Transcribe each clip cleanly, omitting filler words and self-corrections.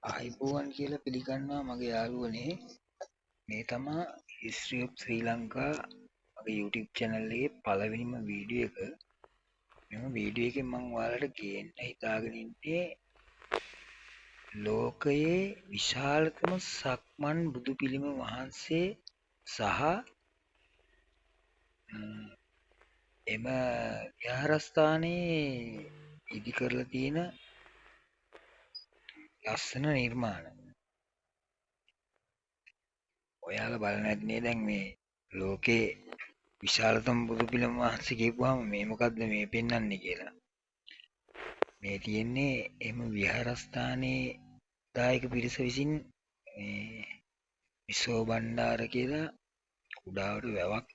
ආයිබෝවන් කියලා පිළිගන්නවා මගේ යාළුවනේ. මේ තමා History of Sri Lanka මගේ YouTube channel එකේ පළවෙනිම වීඩියෝ එක. මෙම වීඩියෝ එකෙන් මම ඔයාලට ගේන්න හිතාගෙන ඉන්නේ ලෝකයේ විශාලතම සක්මන් බුදු පිළිම වහන්සේ සහ එම විහාරස්ථානයේ ඉදි කරලා තියෙන ලස්සන නිර්මාණ. ඔයාලා බලන්න ඇතිනේ දැන් මේ ලෝකේ විශාලතම බුදු පිළිම වහන්සේ කියපුවාම මේ මොකද්ද මේ පෙන්වන්නේ කියලා. මේ තියෙන්නේ එම විහාරස්ථානයේ දායක පිරිස විසින් මේ විසෝ බණ්ඩාර කියලා කුඩාවට වැවක්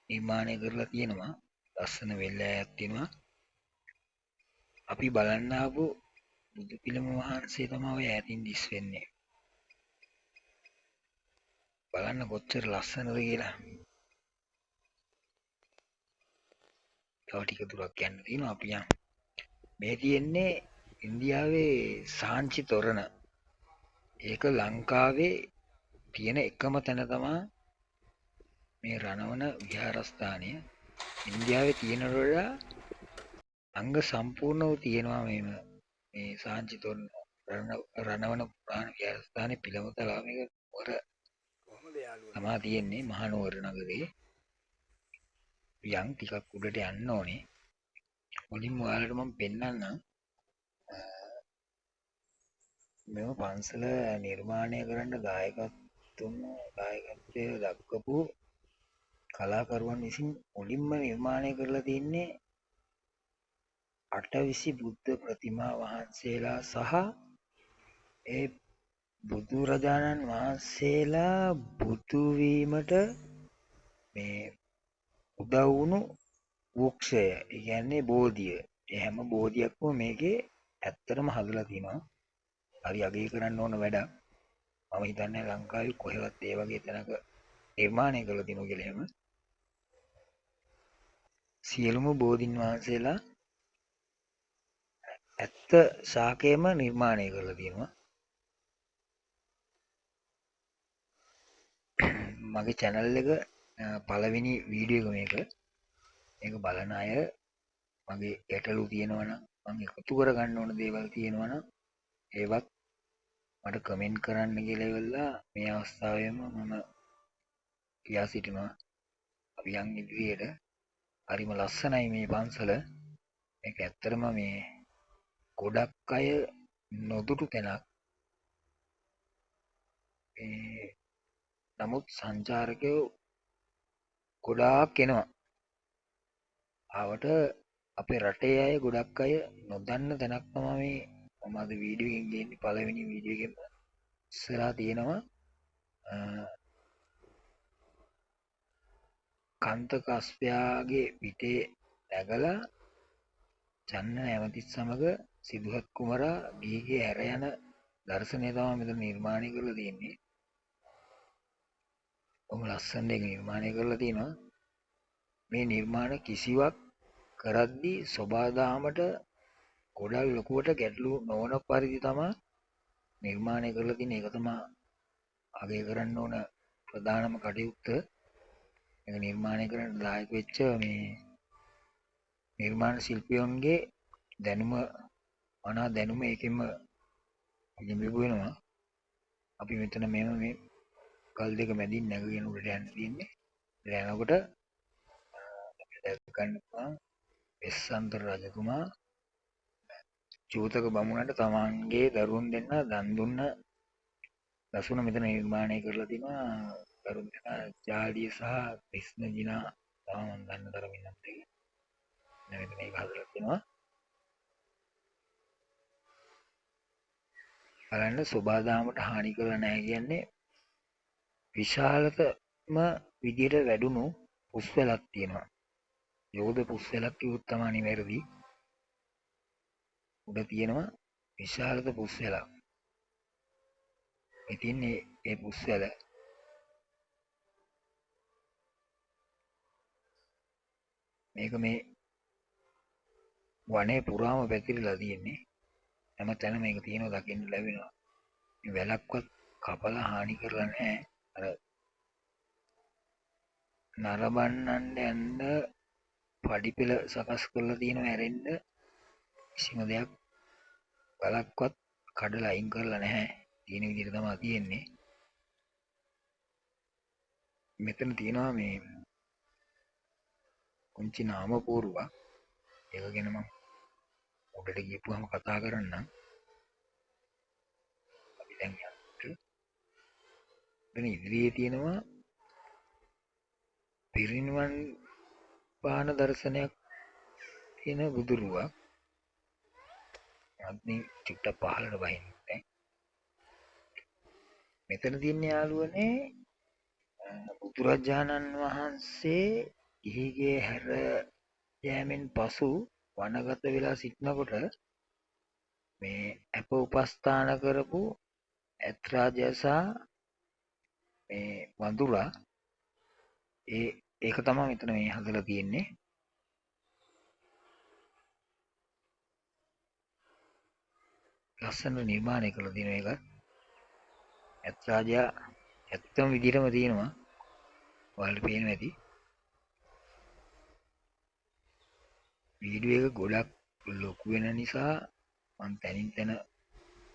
නිර්මාණය කරලා තියෙනවා. ලස්සන වෙල්ලෑයක් තියෙනවා. අපි බලන්න ආපු බුදු පිළිම වහන්සේ තමයි ඔය ඈතින් දිස් වෙන්නේ. බලන්න කොච්චර ලස්සනද කියලා. තව ටික දුරක් යන්න තියෙනවා අපි යමු. මේ තියෙන්නේ ඉන්දියාවේ සාංචි තොරණ. ඒක ලංකාවේ තියෙන එකම තැන තමා මේ රණවන විහාරස්ථානය. ඉන්දියාවේ තියෙනට වඩා අංග සම්පූර්ණව තියෙනවා මේ සාංචි තොරණ රණවන පුරාණ විහාරස්ථානයේ පිළවතලා මේක වර තමා තියෙන්නේ මහනුවර නගරේ. යම් ටිකක් උඩට යන්න ඕනේ. මුලින්ම ඔයාලට මම පෙන්නන්නම් මෙම පන්සල නිර්මාණය කරන්න දායකත්වය දක්වපු කලාකරුවන් විසින් මුලින්ම නිර්මාණය කරලා තියන්නේ අටවිසි බුද්ධ ප්‍රතිමා වහන්සේලා සහ ඒ බුදුරජාණන් වහන්සේලා බුදුවීමට මේ උදව් වුණු වෘක්ෂය. ඒ කියන්නේ බෝධිය. ඒ හැම බෝධියක්ම මේකේ ඇත්තටම හදලා තිනවා. හරි අගය කරන්න ඕන වැඩක්. මම හිතන්නේ ලංකාවේ කොහෙවත් ඒ වගේ තැනක නිර්මාණය කරලා තිනු කියලා එහෙම. සියලුම බෝධින් වහන්සේලා ඇත්ත ශාකයම නිර්මාණය කරලා තියෙනවා. මගේ channel එක පළවෙනි වීඩියෝ එක මේක. මේක බලන අය මගේ ගැටලු තියෙනවා නම් මම එකතු කරගන්න ඕන දේවල් තියෙනවා නම් ඒවත් මට කමෙන්ට් කරන්න කියලා ඉවරලා මේ අවස්ථාවේම මම කියා සිටිනවා. අපි යන් ඉදිරියට. හරිම ලස්සනයි මේ පන්සල. මේක ඇත්තටම මේ ගොඩක් අය නොදුටු තැනක්. නමුත් සංචාරකයෝ ගොඩාක් එනවා. ආවට අපේ රටේ අය ගොඩක් අය නොදන්න තැනක් තමයි මේ මම අද වීඩියෝ එකෙන් ගේන්නේ. පළවෙනි වීඩියෝ එකෙන් ඉස්සරහා තියෙනවා කන්තක අස්පයාගේ පිටේ නැගලා චන්න ඇමතිත් සමග සිදුහත් කුමරා ගිහිගේ හැර යන දර්ශනය තමයි මෙතන නිර්මාණය කරලා තියෙන්නේ. ඔහොම ලස්සන දෙයක් නිර්මාණය කරලා තියෙනවා. මේ නිර්මාණ කිසිවක් කරද්දී සබාදාමට ගොඩක් ලොකුවට ගැටලු නොවන පරිදි තමයි නිර්මාණය කරලා තියෙන. ඒක තමයි අගය කරන්න ඕන ප්‍රධානම කටයුත්ත. මේක නිර්මාණය කරන්න දායක වෙච්ච මේ නිර්මාණ ශිල්පියන්ගේ දැනුම මනා දැනුම ඒකෙම ඉතිඹු වෙනවා. අපි මෙතන මේ කල් දෙක මැදින් නැගගෙන උඩට යන්න තියෙන්නේ. යනකොට දැක ගන්න පුළුවන් වෙස්සන්තර රජතුමා චූතක බමුණට තමන්ගේ දරුවන් දෙන්න දන් දුන්න දසුන මෙතන නිර්මාණය කරලා තිනවා. දරුවන් දෙන්න ජාඩිය සහ ක්‍රිෂ්ණ ජිනා තමයි මම දන්න තරමින් නම් දෙක. මෙතන මේක හදලා තිනවා. බලන්න සබාදාමට හානි කරලා නැහැ කියන්නේ විශාලතම විදියට වැඩුණු පුස්වැලක් තියෙනවා. යෝධ පුස්වැලක් කිව්වොත් තමයි නිවැරදි. උඩ තියෙනවා විශාලත පුස්වැලක්. ඉතින් ඒ පුස්වැල මේක මේ වනයේ පුරාම පැතිරලා තියෙන්නේ. හැමතැනම මේක තියෙනවා දකින්න ලැබෙනවා. මේ වැලක්වත් කපලා හානි කරලා නැහැ. අර නරඹන්නන්න යන්න පඩිපෙළ සකස් කරලා තියෙනවා ඇරෙන්න කිසිම දෙයක් බලක්වත් කඩලා අයින් කරලා නැහැ. තියෙන විදිහට තමයි තියෙන්නේ. මෙතන තියෙනවා මේ කුංචි නාම පෝරුවක්. ඒක ගැන මම උඩට ගිහපුවම කතා කරන්නම්. අපි දැන් යන්න ඉදිරියේ තියෙනවා පිරිනිවන් පාන දර්ශනයක් තියෙන බුදුරුවක්. අත්නි ටිකක් පහළට බහින්න දැන්. මෙතන තියෙන යාළුවනේ බුදුරජාණන් වහන්සේ ගිහිගේ හැර යෑමෙන් පසු වනගත වෙලා සිටනකොට මේ අප උපස්ථාන කරපු ඇත්රාජසා මේ වඳුරා ඒක තමයි මෙතන මේ හදලා තියෙන්නේ. ලස්සන නිර්මාණය කරලා තියෙන එක. ඇත්රාජයා ඇත්තම විදිහටම තියෙනවා. ඔයාලට පේනවා ඇති. වීඩියෝ එක ගොඩක් ලොකු වෙන නිසා මම තනින් තන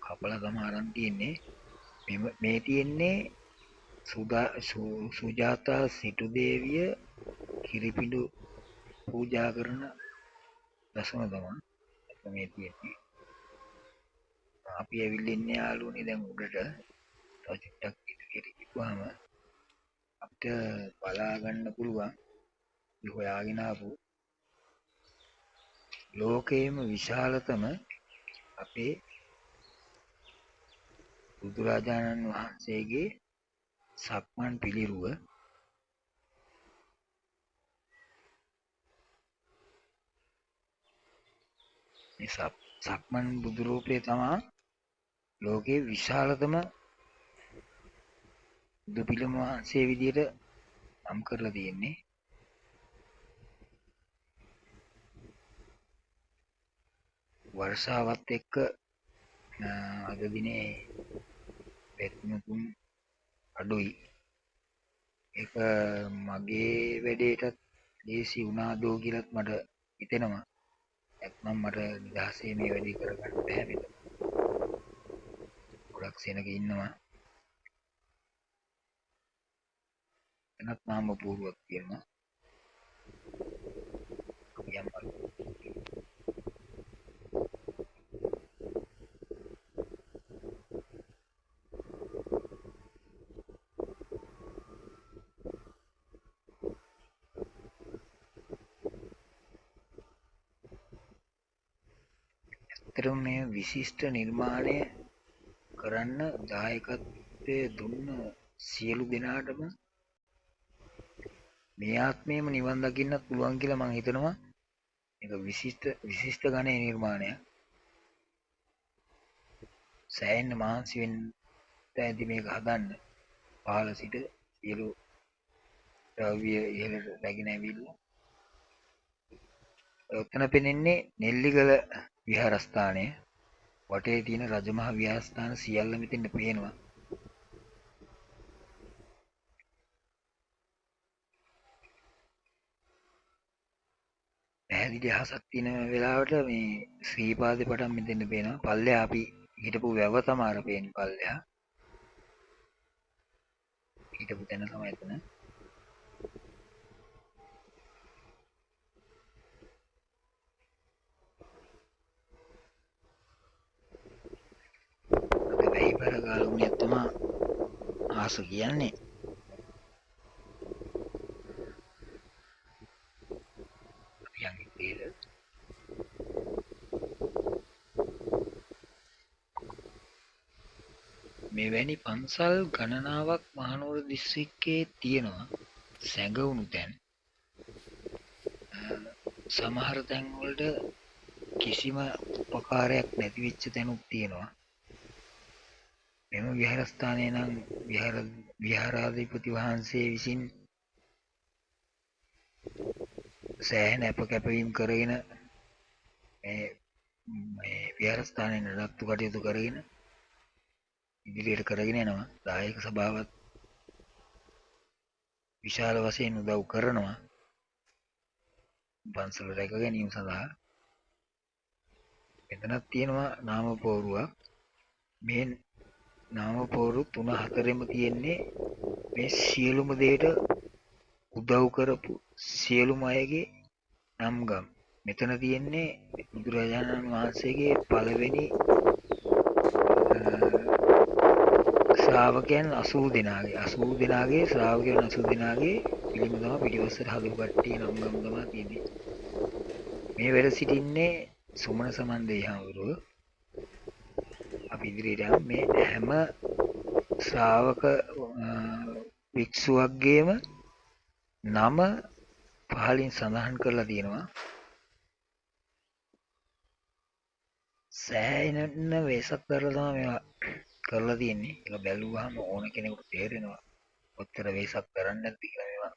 කපලා තමයි අරන් තියෙන්නේ. මේ තියෙන්නේ සුජාතා සිටු දේවිය කිරිපිඩු පූජා කරන දසම තමයි මේ තියෙන්නේ. අපි ඇවිල්ලා ඉන්නේ යාළුවනේ දැන් උඩට. තව චුට්ටක් ඉදිරියට ගිහුවාම අපිට බලා ගන්න පුළුවන් හොයාගෙන ආපු ලෝකයේම විශාලතම අපේ බුදුරජාණන් වහන්සේගේ සක්මන් පිළිරුව. මේ සක්මන් බුදු රූපේ තමයි ලෝකේ විශාලතම බුදු පිළිම වහන්සේ විදියට නම් කරලා තියෙන්නේ. වර්ෂාවත් එක්ක අද දිනේ පෙත්මුතුන් අඩුයි. ඒක මගේ වැඩේටත් ලේසි වුණාදෝ කියලාත් මට හිතෙනවා. නැත්නම් මට නිදහසේ මේ වැඩේ කරගන්න බැහැ මෙතන. ගොඩක් සෙනග ඉන්නවා. එනත් නාම පූර්වක් තියෙනවා. යම් ඇත්තටම මේ විශිෂ්ට නිර්මාණය කරන්න දායකත්වය දුන්න සියලු දෙනාටම මේ ආත්මයේම නිවන් දකින්නත් පුළුවන් කියලා මම හිතනවා. ඒක විශිෂ්ට ගණයේ නිර්මාණයක්. සෑහෙන්න මහන්සි වෙන්න ඇති මේක හදන්න. පහළ සිට සියලු ද්‍රව්‍ය ඉහළට රැගෙන ඇවිල්ලා. ඔතන පෙනෙන්නේ නෙල්ලිගල විහාරස්ථානය. වටේ තියෙන රජමහා විහාරස්ථාන සියල්ල මෙතෙන්ට පේනවා. පැහැදිලි අහසක් තියෙන වෙලාවට මේ ශ්‍රීපාදේ පටන් මෙතෙන්ට පේනවා. පල්ලෙහා අපි හිටපු වැව තමයි අර පේන්නේ පල්ලෙහා. හිටපු තැන තමයි එතන. අපි වෙයිබර ගාලුණියක් තමයි ආස කියන්නේ. අපි යන්නේ තේර. මෙවැනි පන්සල් ගණනාවක් මහනුවර දිස්ත්‍රික්කයේ තියෙනවා. සැඟවුණු තැන්. සමහර තැන් වලට කිසිම උපකාරයක් නැති වෙච්ච තැනුත් තියෙනවා. මෙම විහාරස්ථානය නම් විහාරාධිපති වහන්සේ විසින් සෑහෙන අප කැපවීම් කරගෙන මේ මේ විහාරස්ථානයේ නඩත්තු කටයුතු කරගෙන ඉදිරියට කරගෙන යනවා. දායක සභාවත් විශාල වශයෙන් උදව් කරනවා පන්සල රැක ගැනීම සඳහා. මෙතනක් තියෙනවා නාම පෝරුවක්. මේ නාම පෝරු 3-4ෙම තියෙන්නේ මේ සියලුම දේට උදව් කරපු සියලුම අයගේ නම් ගම්. මෙතන තියෙන්නේ බුදුරජාණන් වහන්සේගේ පළවෙනි ශ්‍රාවකයන් 80 දෙනාගේ ශ්‍රාවකයන් 80 දෙනාගේ පිළිම තමයි පිටිපස්සට හදපු කට්ටිය නම් ගම් තමයි තියෙන්නේ. මේ වැඩ සිටින්නේ සුමන සමන්දේ හාමුදුරුවෝ. අපි ඉදිරියට යමු. මේ හැම ශ්‍රාවක භික්ෂුවක්ගේම නම පහලින් සඳහන් කරලා තියෙනවා. සෑහෙන වෙසක් කරලා තමයි මේවා කරලා තියෙන්නේ. ඒක බැලුවාම ඕන කෙනෙකුට තේරෙනවා කොච්චර වෙසක් කරන්නේ නැද්ද කියලා මේවා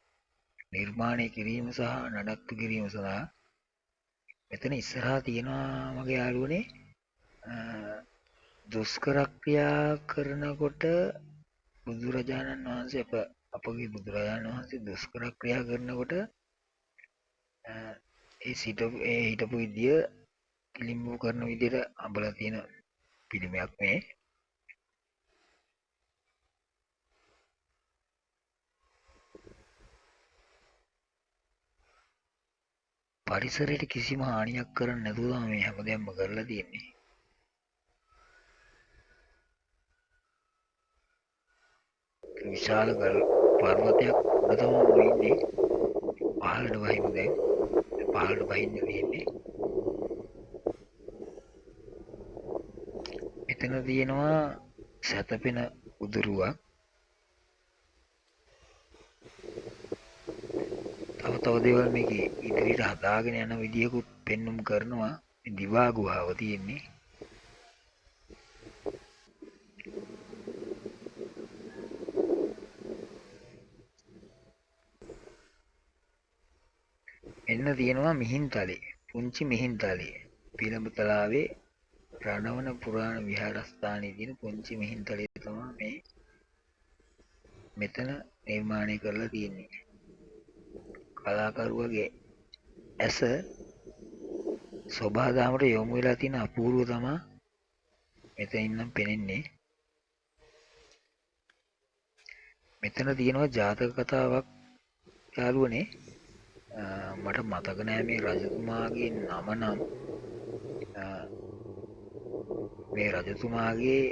නිර්මාණය කිරීම සහ නඩත්තු කිරීම සඳහා. මෙතන ඉස්සරහා තියෙනවා මගේ යාළුවනේ දුෂ්කර ක්‍රියා කරනකොට බුදුරජාණන් වහන්සේ අපගේ බුදුරජාණන් වහන්සේ දුෂ්කර ක්‍රියා කරනකොට ඒ හිටපු විදිය පිළිඹු කරන විදියට අඹලා තියෙන පිළිමයක් මේ. පරිසරයට කිසිම හානියක් කරන්නේ නැතුව තමයි මේ හැමදේම කරලා තියෙන්නේ. විශාල ගල් පර්වතයක් උඩ තමයි ඉන්නේ. පහළට වහින්න දැන්. පහළට වහින්න තියෙන්නේ. මෙතන තියෙනවා සැතපෙන උදුරුවක්. තව දේවල් මේකේ ඉදිරියට හදාගෙන යන විදියකුත් පෙන්눔 කරනවා. මේ දිවා ගුහාව තියෙන්නේ. එන්න තියෙනවා මිහින්තලේ. පුංචි මිහින්තලේ. පිළඹතලාවේ රණවන පුරාණ විහාරස්ථානයේ තියෙන පුංචි මිහින්තලේ තමයි මේ මෙතන නිර්මාණය කරලා තියෙන්නේ. කලාකරුවගේ ඇස සොබාදමට යොමු වෙලා තියෙන අපූර්ව තමයි මෙතනින් නම් පෙනෙන්නේ. මෙතන තියෙනවා ජාතක කතාවක් යාළුවනේ. මට මතක නෑ මේ රජතුමාගේ නම නම්. මේ රජතුමාගේ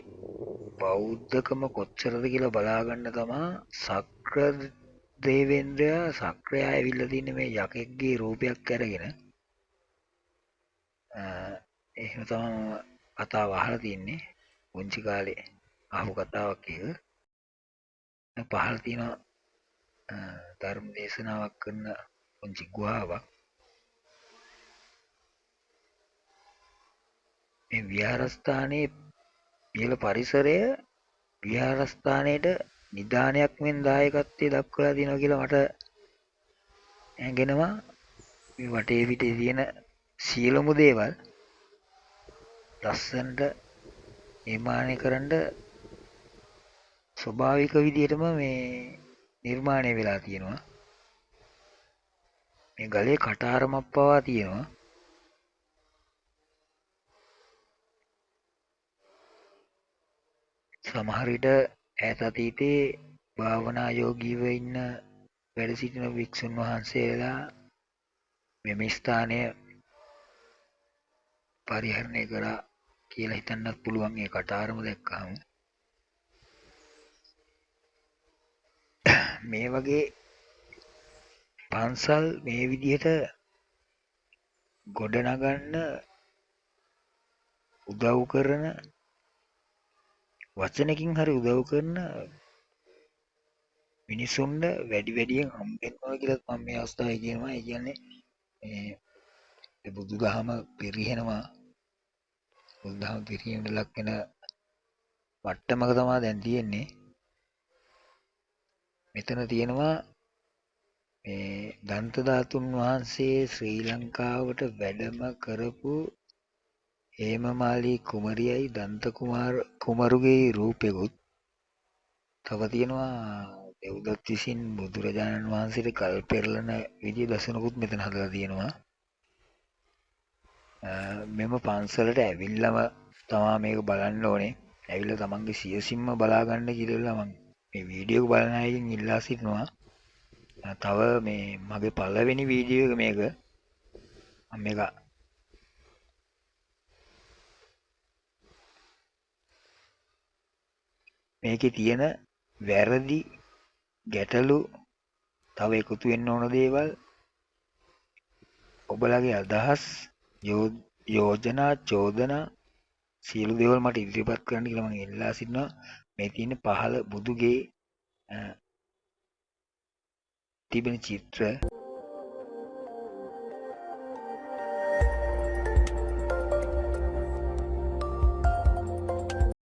බෞද්ධකම කොච්චරද කියලා බලාගන්න තමා සක්‍ර දේවේන්ද්‍රයා සක්‍රයා ඇවිල්ලා තින්නේ මේ යකෙක්ගේ රූපයක් අරගෙන. එහෙම තමයි කතාව අහලා තින්නේ. පුංචි කාලේ අහපු කතාවක් ඒක. පහළ තියෙන ධර්ම දේශනාවක් කරන පුංචි ගුහාවක්. මේ විහාරස්ථානයේ ඉහළ පරිසරය විහාරස්ථානයට නිධානයක් මෙන් දායකත්වයේ දක්වලා තියෙනවා කියලා මට හැඟෙනවා. මේ වටේ පිටේ තියෙන සියලුම දේවල් ලස්සනට නිර්මාණය කරන්න ස්වභාවික විදිහටම මේ නිර්මාණය වෙලා තියෙනවා. මේ ගලේ කටාරමක් පවා තියෙනවා. සමහර විට ඈත අතීතයේ භාවනා යෝගීව ඉන්න වැඩ සිටින වික්ෂුන් වහන්සේලා මෙම ස්ථානය පරිහරණය කරා කියලා හිතන්නත් පුළුවන් ඒ කටාරම දැක්කහම. මේ වගේ පන්සල් මේ විදිහට ගොඩනගන්න උදව් කරන වචනකින් හරි උදව් කරන මිනිසුන්ට වැඩි වැඩියෙන් හම්බෙන්නවා කියලා මම මේ අවස්ථාවේ කියනවා. ඒ කියන්නේ මේ බුදුදහම පිරිහෙනවා. බුදුදහම පිරිහෙන්න ලක් වෙන මට්ටමක තමයි දැන් තියෙන්නේ. මෙතන තියෙනවා මේ දන්ත ධාතුන් වහන්සේ ශ්‍රී ලංකාවට වැඩම කරපු හේමමාලී කුමරියයි දන්ත කුමරුගේ රූපෙකුත් තව තියෙනවා දෙව්දත් විසින් බුදුරජාණන් වහන්සේට කල් පෙරලන විදිය දසුනකුත් මෙතන හදලා තියෙනවා. මෙම පන්සලට ඇවිල්ලම තමා මේක බලන්න ඕනේ. ඇවිල්ලා තමන්ගේ සියසින්ම බලා ගන්න කියලා මම මේ වීඩියෝ එක බලන අයගෙන් ඉල්ලා සිටිනවා. තව මේ මගේ පළවෙනි වීඩියෝ එක මේක. මම මේක මේකේ තියෙන වැරදි ගැටලු තව එකතු වෙන්න ඕන දේවල් ඔබලගේ අදහස් යෝජනා චෝදනා සියලු දේවල් මට ඉදිරිපත් කරන්න කියලා මම ඉල්ලා සිටිනවා. මේ තියෙන පහළ බුදුගේ තිබෙන චිත්‍ර